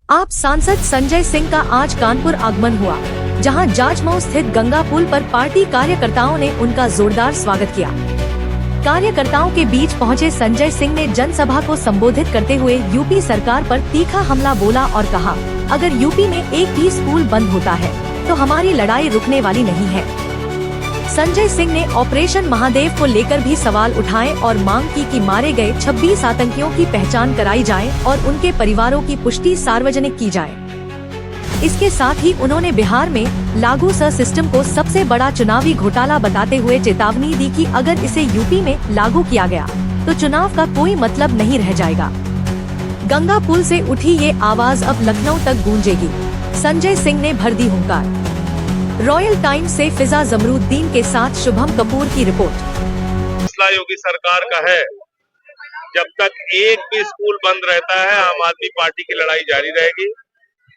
आप सांसद संजय सिंह का आज कानपुर आगमन हुआ, जहां जाजमऊ स्थित गंगा पुल पर पार्टी कार्यकर्ताओं ने उनका जोरदार स्वागत किया। कार्यकर्ताओं के बीच पहुंचे संजय सिंह ने जनसभा को संबोधित करते हुए यूपी सरकार पर तीखा हमला बोला और कहा, अगर यूपी में एक भी स्कूल बंद होता है तो हमारी लड़ाई रुकने वाली नहीं है। संजय सिंह ने ऑपरेशन महादेव को लेकर भी सवाल उठाए और मांग की कि मारे गए 26 आतंकियों की पहचान कराई जाए और उनके परिवारों की पुष्टि सार्वजनिक की जाए। इसके साथ ही उन्होंने बिहार में लागू सिस्टम को सबसे बड़ा चुनावी घोटाला बताते हुए चेतावनी दी कि अगर इसे यूपी में लागू किया गया तो चुनाव का कोई मतलब नहीं रह जाएगा। गंगा पुल से उठी ये आवाज अब लखनऊ तक गूंजेगी, संजय सिंह ने भर दी हुंकार। रॉयल टाइम्स से फिजा जमरुद्दीन के साथ शुभम कपूर की रिपोर्ट। मसला योगी सरकार का है, जब तक एक भी स्कूल बंद रहता है आम आदमी पार्टी की लड़ाई जारी रहेगी।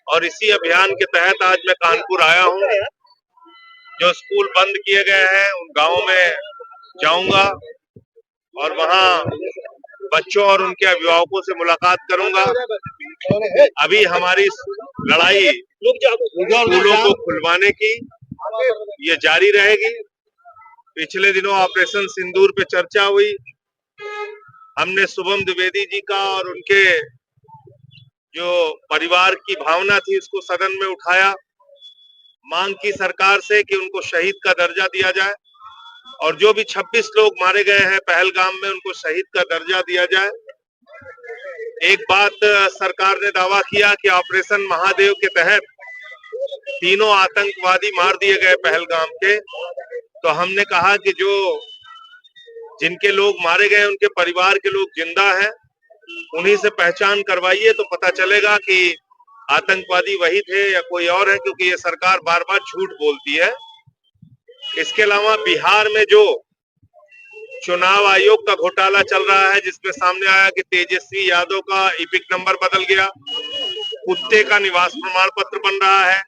और इसी अभियान के तहत आज मैं कानपुर आया हूं। जो स्कूल बंद किए गए हैं उन गांवों में जाऊंगा और वहां बच्चों और उनके अभिभावकों से मुलाकात करूंगा। अभी हमारी लड़ाई स्कूलों को खुलवाने की ये जारी रहेगी। पिछले दिनों ऑपरेशन सिंदूर पे चर्चा हुई। हमने शुभम द्विवेदी जी का और उनके जो परिवार की भावना थी उसको सदन में उठाया। मांग की सरकार से कि उनको शहीद का दर्जा दिया जाए और जो भी 26 लोग मारे गए हैं पहलगाम में उनको शहीद का दर्जा दिया जाए। एक बात सरकार ने दावा किया कि ऑपरेशन महादेव के तहत तीनों आतंकवादी मार दिए गए पहलगाम के। तो हमने कहा कि जो जिनके लोग मारे गए उनके परिवार के लोग जिंदा हैं, उन्हीं से पहचान करवाइए तो पता चलेगा कि आतंकवादी वही थे या कोई और है, क्योंकि ये सरकार बार बार झूठ बोलती है। इसके अलावा बिहार में जो चुनाव आयोग का घोटाला चल रहा है, जिसमें सामने आया कि तेजस्वी यादव का इपिक नंबर बदल गया, कुत्ते का निवास प्रमाण पत्र बन रहा है,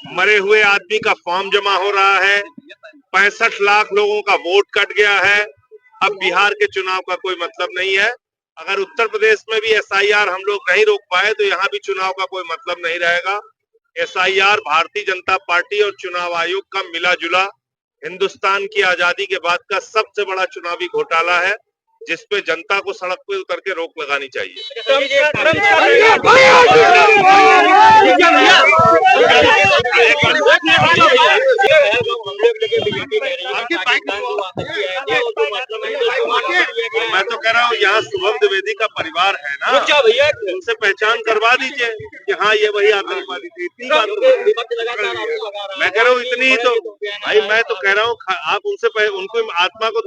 मरे हुए आदमी का फॉर्म जमा हो रहा है, 65 लाख लोगों का वोट कट गया है। अब बिहार के चुनाव का कोई मतलब नहीं है। अगर उत्तर प्रदेश में भी एसआईआर हम लोग नहीं रोक पाए तो यहाँ भी चुनाव का कोई मतलब नहीं रहेगा। एसआईआर भारतीय जनता पार्टी और चुनाव आयोग का मिला जुला हिंदुस्तान की आजादी के बाद का सबसे बड़ा चुनावी घोटाला है, जिसपे जनता को सड़क पे उतर के रोक लगानी चाहिए। मैं तो कह रहा हूँ यहाँ शुभम द्विवेदी का परिवार है ना, उनसे पहचान करवा दीजिए कि हाँ ये वही आतंकवादी थी। इतनी बात मैं कह रहा हूँ, इतनी ही तो भाई मैं तो कह रहा हूँ आप उनसे उनको आत्मा को